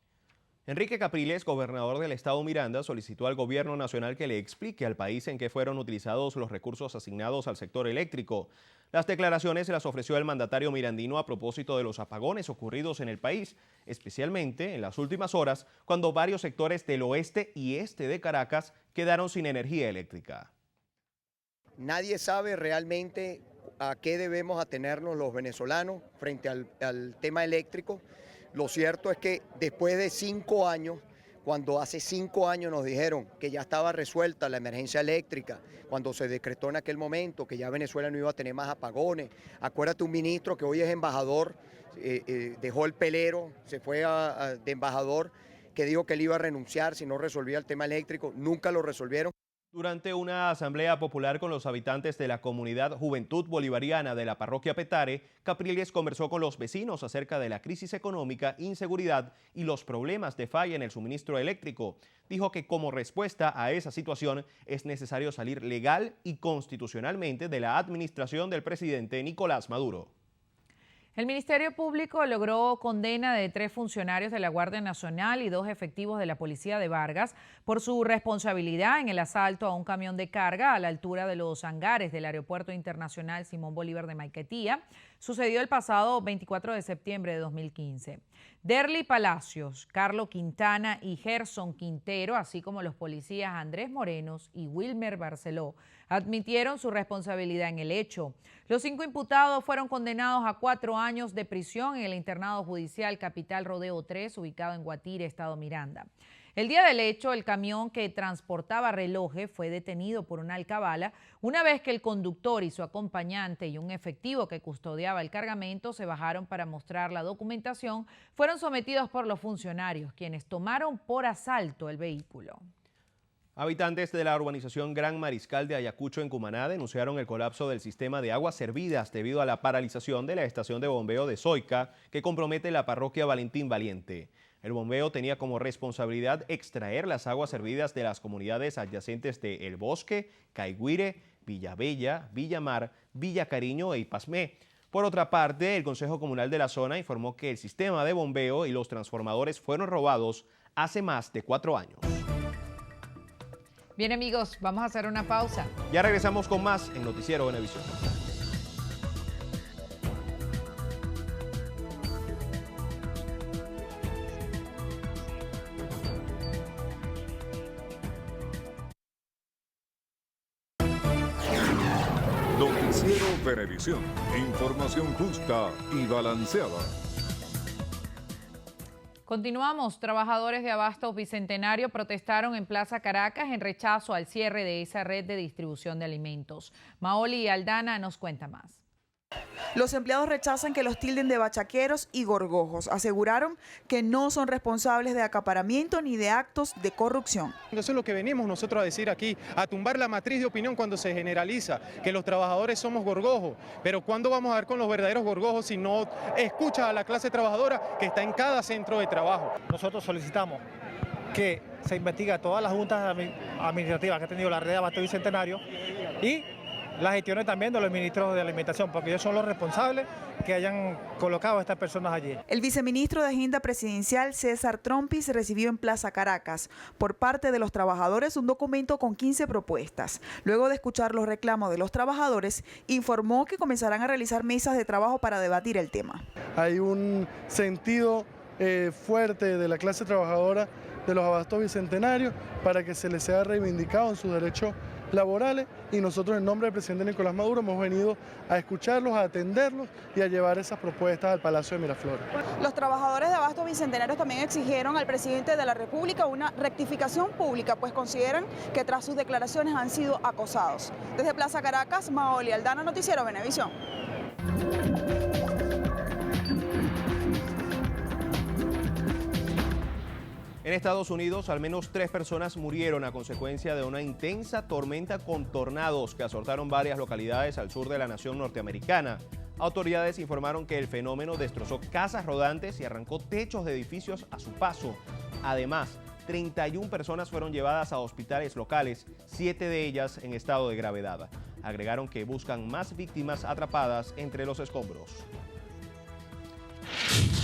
Enrique Capriles, gobernador del estado Miranda, solicitó al gobierno nacional que le explique al país en qué fueron utilizados los recursos asignados al sector eléctrico. Las declaraciones se las ofreció el mandatario mirandino a propósito de los apagones ocurridos en el país, especialmente en las últimas horas, cuando varios sectores del oeste y este de Caracas quedaron sin energía eléctrica. Nadie sabe realmente a qué debemos atenernos los venezolanos frente al tema eléctrico. Lo cierto es que después de 5 años, cuando hace 5 años nos dijeron que ya estaba resuelta la emergencia eléctrica, cuando se decretó en aquel momento que ya Venezuela no iba a tener más apagones, acuérdate un ministro que hoy es embajador, dejó el pelero, se fue de embajador, que dijo que él iba a renunciar si no resolvía el tema eléctrico, nunca lo resolvieron. Durante una asamblea popular con los habitantes de la comunidad Juventud Bolivariana de la parroquia Petare, Capriles conversó con los vecinos acerca de la crisis económica, inseguridad y los problemas de falla en el suministro eléctrico. Dijo que como respuesta a esa situación es necesario salir legal y constitucionalmente de la administración del presidente Nicolás Maduro. El Ministerio Público logró condena de 3 funcionarios de la Guardia Nacional y 2 efectivos de la Policía de Vargas por su responsabilidad en el asalto a un camión de carga a la altura de los hangares del Aeropuerto Internacional Simón Bolívar de Maiquetía. Sucedió el pasado 24 de septiembre de 2015. Derly Palacios, Carlo Quintana y Gerson Quintero, así como los policías Andrés Morenos y Wilmer Barceló, admitieron su responsabilidad en el hecho. Los 5 imputados fueron condenados a 4 años de prisión en el internado judicial Capital Rodeo 3, ubicado en Guatire, estado Miranda. El día del hecho, el camión que transportaba relojes fue detenido por una alcabala una vez que el conductor y su acompañante y un efectivo que custodiaba el cargamento se bajaron para mostrar la documentación. Fueron sometidos por los funcionarios, quienes tomaron por asalto el vehículo. Habitantes de la urbanización Gran Mariscal de Ayacucho en Cumaná denunciaron el colapso del sistema de aguas servidas debido a la paralización de la estación de bombeo de Soica que compromete la parroquia Valentín Valiente. El bombeo tenía como responsabilidad extraer las aguas servidas de las comunidades adyacentes de El Bosque, Caigüire, Villavella, Villamar, Villa Cariño e Ipasmé. Por otra parte, el Consejo Comunal de la zona informó que el sistema de bombeo y los transformadores fueron robados hace más de 4 años. Bien, amigos, vamos a hacer una pausa. Ya regresamos con más en Noticiero Venevisión. Noticiero Venevisión. Información justa y balanceada. Continuamos. Trabajadores de Abastos Bicentenario protestaron en Plaza Caracas en rechazo al cierre de esa red de distribución de alimentos. Maoli Aldana nos cuenta más. Los empleados rechazan que los tilden de bachaqueros y gorgojos. Aseguraron que no son responsables de acaparamiento ni de actos de corrupción. Eso es lo que venimos nosotros a decir aquí, a tumbar la matriz de opinión cuando se generaliza, que los trabajadores somos gorgojos. Pero ¿cuándo vamos a ver con los verdaderos gorgojos si no escucha a la clase trabajadora que está en cada centro de trabajo? Nosotros solicitamos que se investigue todas las juntas administrativas que ha tenido la red de Abastos Bicentenario y las gestiones también de los ministros de alimentación, porque ellos son los responsables que hayan colocado a estas personas allí. El viceministro de Agenda Presidencial, César Trompis, recibió en Plaza Caracas por parte de los trabajadores un documento con 15 propuestas. Luego de escuchar los reclamos de los trabajadores, informó que comenzarán a realizar mesas de trabajo para debatir el tema. Hay un sentido fuerte de la clase trabajadora de los Abastos Bicentenarios para que se les sea reivindicado en sus derechos laborales, y nosotros en nombre del presidente Nicolás Maduro hemos venido a escucharlos, a atenderlos y a llevar esas propuestas al Palacio de Miraflores. Los trabajadores de Abastos Bicentenarios también exigieron al presidente de la República una rectificación pública, pues consideran que tras sus declaraciones han sido acosados. Desde Plaza Caracas, Maoli Aldana, Noticiero Venevisión. En Estados Unidos, al menos 3 personas murieron a consecuencia de una intensa tormenta con tornados que azotaron varias localidades al sur de la nación norteamericana. Autoridades informaron que el fenómeno destrozó casas rodantes y arrancó techos de edificios a su paso. Además, 31 personas fueron llevadas a hospitales locales, 7 de ellas en estado de gravedad. Agregaron que buscan más víctimas atrapadas entre los escombros.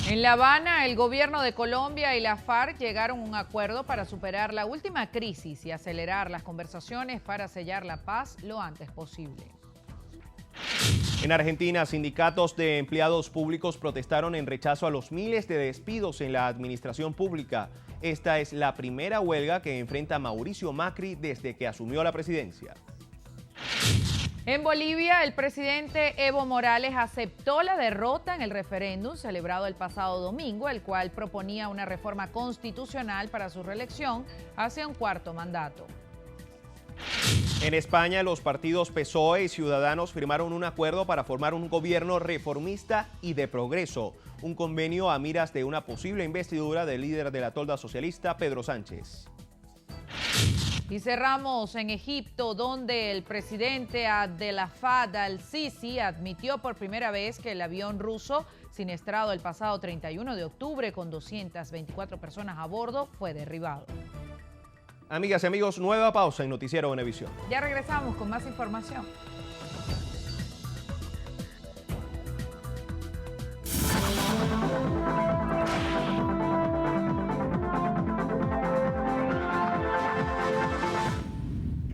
En La Habana, el gobierno de Colombia y la FARC llegaron a un acuerdo para superar la última crisis y acelerar las conversaciones para sellar la paz lo antes posible. En Argentina, sindicatos de empleados públicos protestaron en rechazo a los miles de despidos en la administración pública. Esta es la primera huelga que enfrenta Mauricio Macri desde que asumió la presidencia. En Bolivia, el presidente Evo Morales aceptó la derrota en el referéndum celebrado el pasado domingo, el cual proponía una reforma constitucional para su reelección hacia un 4º mandato. En España, los partidos PSOE y Ciudadanos firmaron un acuerdo para formar un gobierno reformista y de progreso, un convenio a miras de una posible investidura del líder de la tolda socialista, Pedro Sánchez. Y cerramos en Egipto, donde el presidente Abdel Fattah al-Sisi admitió por primera vez que el avión ruso siniestrado el pasado 31 de octubre con 224 personas a bordo fue derribado. Amigas y amigos, nueva pausa en Noticiero Venevisión. Ya regresamos con más información.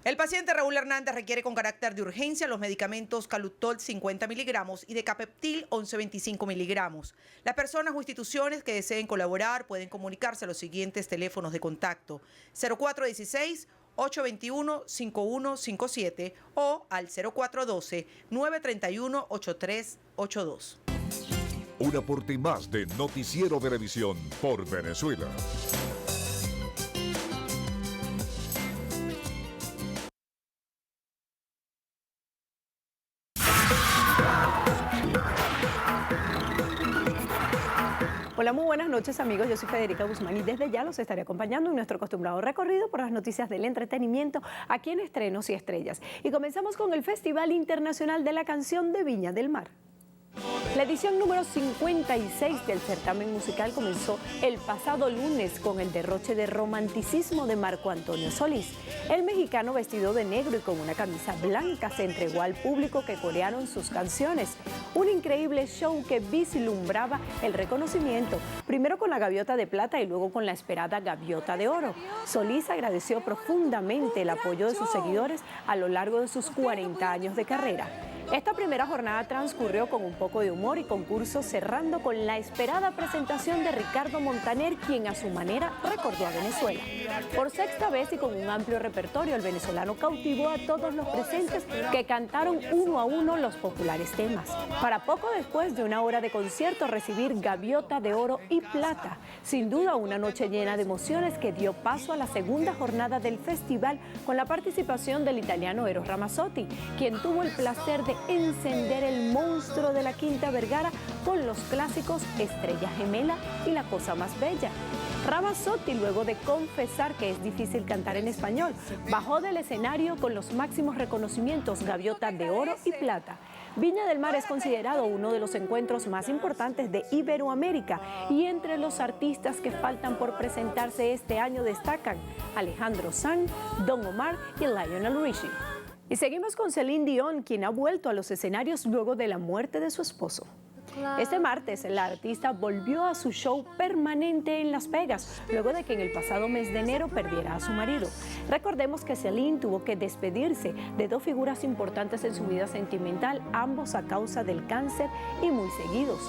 El paciente Raúl Hernández requiere con carácter de urgencia los medicamentos Calutol 50 miligramos y Decapeptil 1125 miligramos. Las personas o instituciones que deseen colaborar pueden comunicarse a los siguientes teléfonos de contacto: 0416-821-5157 o al 0412-931-8382. Un aporte más de Noticiero Venevisión por Venezuela. Hola, muy buenas noches amigos, yo soy Federica Guzmán y desde ya los estaré acompañando en nuestro acostumbrado recorrido por las noticias del entretenimiento aquí en Estrenos y Estrellas. Y comenzamos con el Festival Internacional de la Canción de Viña del Mar. La edición número 56 del certamen musical comenzó el pasado lunes con el derroche de romanticismo de Marco Antonio Solís. El mexicano, vestido de negro y con una camisa blanca, se entregó al público que corearon sus canciones. Un increíble show que vislumbraba el reconocimiento, primero con la gaviota de plata y luego con la esperada gaviota de oro. Solís agradeció profundamente el apoyo de sus seguidores a lo largo de sus 40 años de carrera. Esta primera jornada transcurrió con un poco de humor y concurso, cerrando con la esperada presentación de Ricardo Montaner, quien a su manera recordó a Venezuela. Por sexta vez y con un amplio repertorio, el venezolano cautivó a todos los presentes, que cantaron uno a uno los populares temas. Para poco después de una hora de concierto recibir gaviota de oro y plata. Sin duda una noche llena de emociones que dio paso a la segunda jornada del festival, con la participación del italiano Eros Ramazzotti, quien tuvo el placer de encender el monstruo de la Quinta Vergara con los clásicos Estrella Gemela y La Cosa Más Bella. Ramazzotti, luego de confesar que es difícil cantar en español, bajó del escenario con los máximos reconocimientos, gaviota de oro y plata. Viña del Mar es considerado uno de los encuentros más importantes de Iberoamérica, y entre los artistas que faltan por presentarse este año destacan Alejandro Sanz, Don Omar y Lionel Richie. Y seguimos con Celine Dion, quien ha vuelto a los escenarios luego de la muerte de su esposo. Este martes, la artista volvió a su show permanente en Las Vegas, luego de que en el pasado mes de enero perdiera a su marido. Recordemos que Celine tuvo que despedirse de dos figuras importantes en su vida sentimental, ambos a causa del cáncer y muy seguidos,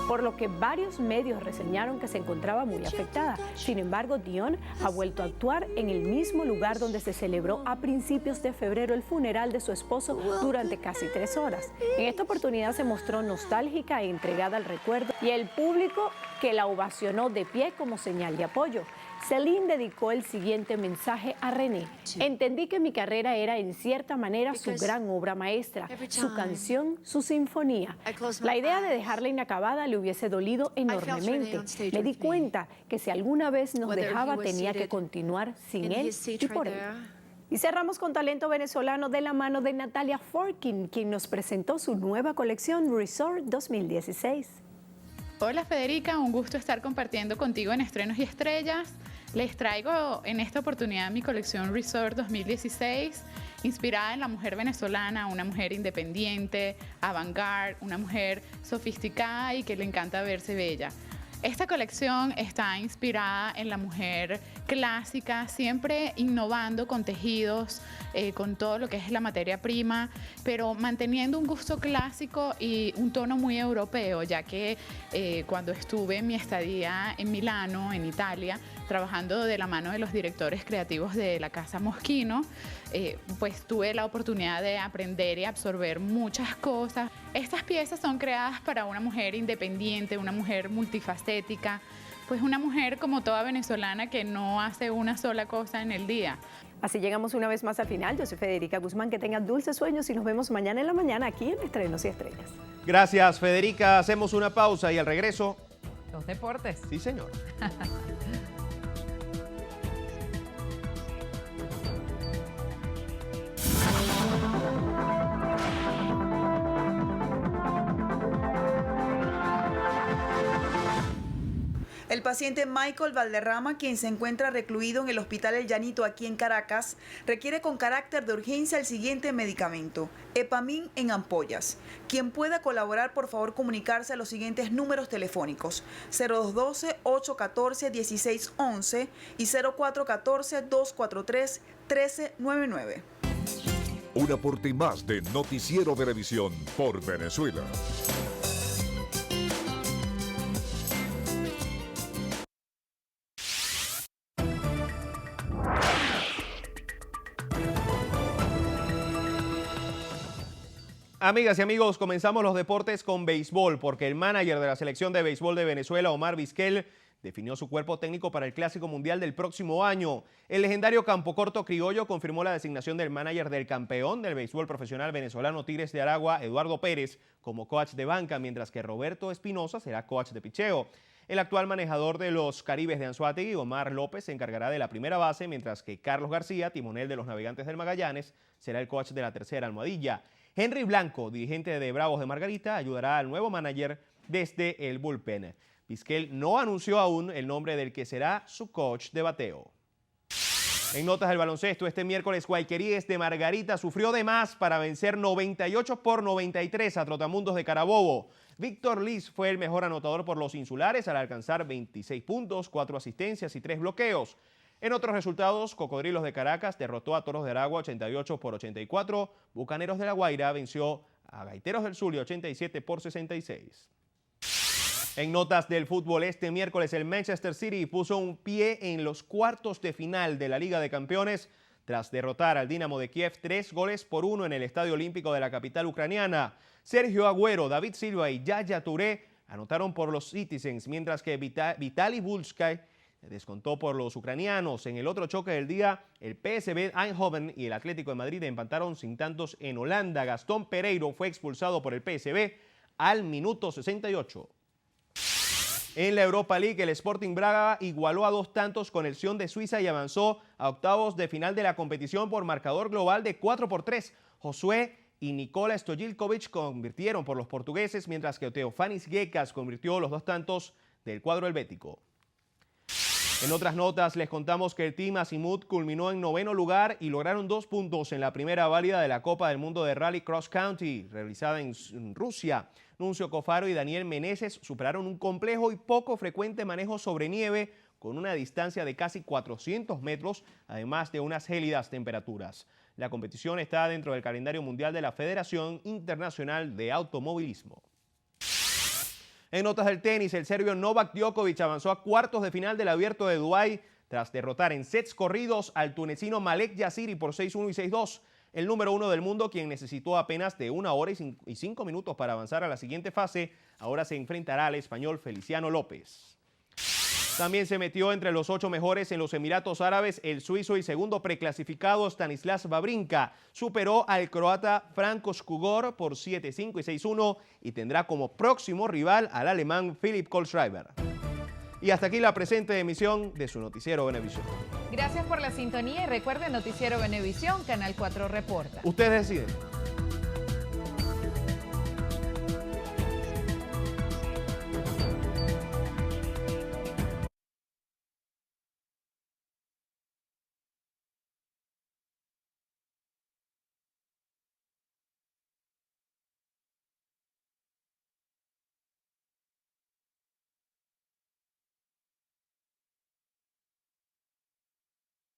por lo que varios medios reseñaron que se encontraba muy afectada. Sin embargo, Dion ha vuelto a actuar en el mismo lugar donde se celebró a principios de febrero el funeral de su esposo durante casi 3 horas. En esta oportunidad se mostró nostálgica e entregada al recuerdo, y el público que la ovacionó de pie como señal de apoyo. Celine dedicó el siguiente mensaje a René: entendí que mi carrera era en cierta manera su gran obra maestra, su canción, su sinfonía. La idea de dejarla inacabada le hubiese dolido enormemente. Me di cuenta que si alguna vez nos dejaba tenía que continuar sin él y por él. Y cerramos con talento venezolano de la mano de Natalia Forkin, quien nos presentó su nueva colección Resort 2016. Hola Federica, un gusto estar compartiendo contigo en Estrenos y Estrellas. Les traigo en esta oportunidad mi colección Resort 2016, inspirada en la mujer venezolana, una mujer independiente, avant-garde, una mujer sofisticada y que le encanta verse bella. Esta colección está inspirada en la mujer clásica, siempre innovando con tejidos, con todo lo que es la materia prima, pero manteniendo un gusto clásico y un tono muy europeo, ya que cuando estuve en mi estadía en Milano, en Italia, trabajando de la mano de los directores creativos de la Casa Moschino, pues tuve la oportunidad de aprender y absorber muchas cosas. Estas piezas son creadas para una mujer independiente, una mujer multifacética, pues una mujer como toda venezolana que no hace una sola cosa en el día. Así llegamos una vez más al final. Yo soy Federica Guzmán, que tengan dulces sueños y nos vemos mañana en la mañana aquí en Estrenos y Estrellas. Gracias, Federica. Hacemos una pausa y al regreso... Los deportes. Sí, señor. El paciente Michael Valderrama, quien se encuentra recluido en el Hospital El Llanito aquí en Caracas, requiere con carácter de urgencia el siguiente medicamento: Epamin en ampollas. Quien pueda colaborar, por favor comunicarse a los siguientes números telefónicos: 0212-814-1611 y 0414-243-1399. Un aporte más de Noticiero Venevisión por Venezuela. Amigas y amigos, comenzamos los deportes con béisbol, porque el manager de la selección de béisbol de Venezuela, Omar Vizquel, definió su cuerpo técnico para el Clásico Mundial del próximo año. El legendario campocorto criollo confirmó la designación del manager del campeón del béisbol profesional venezolano Tigres de Aragua, Eduardo Pérez, como coach de banca, mientras que Roberto Espinosa será coach de picheo. El actual manejador de los Caribes de Anzoátegui, Omar López, se encargará de la primera base, mientras que Carlos García, timonel de los Navegantes del Magallanes, será el coach de la tercera almohadilla. Henry Blanco, dirigente de Bravos de Margarita, ayudará al nuevo manager desde el bullpen. Vizquel no anunció aún el nombre del que será su coach de bateo. En notas del baloncesto, este miércoles Guayqueríes de Margarita sufrió de más para vencer 98-93 a Trotamundos de Carabobo. Víctor Liz fue el mejor anotador por los insulares al alcanzar 26 puntos, 4 asistencias y 3 bloqueos. En otros resultados, Cocodrilos de Caracas derrotó a Toros de Aragua 88-84, Bucaneros de La Guaira venció a Gaiteros del Zulia 87-66. En notas del fútbol, este miércoles el Manchester City puso un pie en los cuartos de final de la Liga de Campeones tras derrotar al Dinamo de Kiev 3-1 en el Estadio Olímpico de la capital ucraniana. Sergio Agüero, David Silva y Yaya Touré anotaron por los Citizens, mientras que Vitaly Bulskay descontó por los ucranianos. En el otro choque del día, el PSV Eindhoven y el Atlético de Madrid empataron sin tantos en Holanda. Gastón Pereiro fue expulsado por el PSV al minuto 68. En la Europa League, el Sporting Braga igualó a 2 tantos con el Sion de Suiza y avanzó a octavos de final de la competición por marcador global de 4-3. Josué y Nikola Stojilkovic convirtieron por los portugueses, mientras que Teofanis Gekas convirtió los 2 tantos del cuadro helvético. En otras notas, les contamos que el Team Azimuth culminó en 9º lugar y lograron 2 puntos en la primera válida de la Copa del Mundo de Rally Cross Country, realizada en Rusia. Nuncio Cofaro y Daniel Meneses superaron un complejo y poco frecuente manejo sobre nieve con una distancia de casi 400 metros, además de unas gélidas temperaturas. La competición está dentro del calendario mundial de la Federación Internacional de Automovilismo. En notas del tenis, el serbio Novak Djokovic avanzó a cuartos de final del Abierto de Dubái tras derrotar en sets corridos al tunecino Malek Yassiri por 6-1 y 6-2. El número 1 del mundo, quien necesitó apenas de 1 hora y 5 minutos para avanzar a la siguiente fase, ahora se enfrentará al español Feliciano López. También se metió entre los 8 mejores en los Emiratos Árabes el suizo y segundo preclasificado Stanislas Wawrinka. Superó al croata Franco Škugor por 7-5 y 6-1 y tendrá como próximo rival al alemán Philipp Kohlschreiber. Y hasta aquí la presente emisión de su Noticiero Venevisión. Gracias por la sintonía y recuerden Noticiero Venevisión, Canal 4 reporta. Ustedes deciden.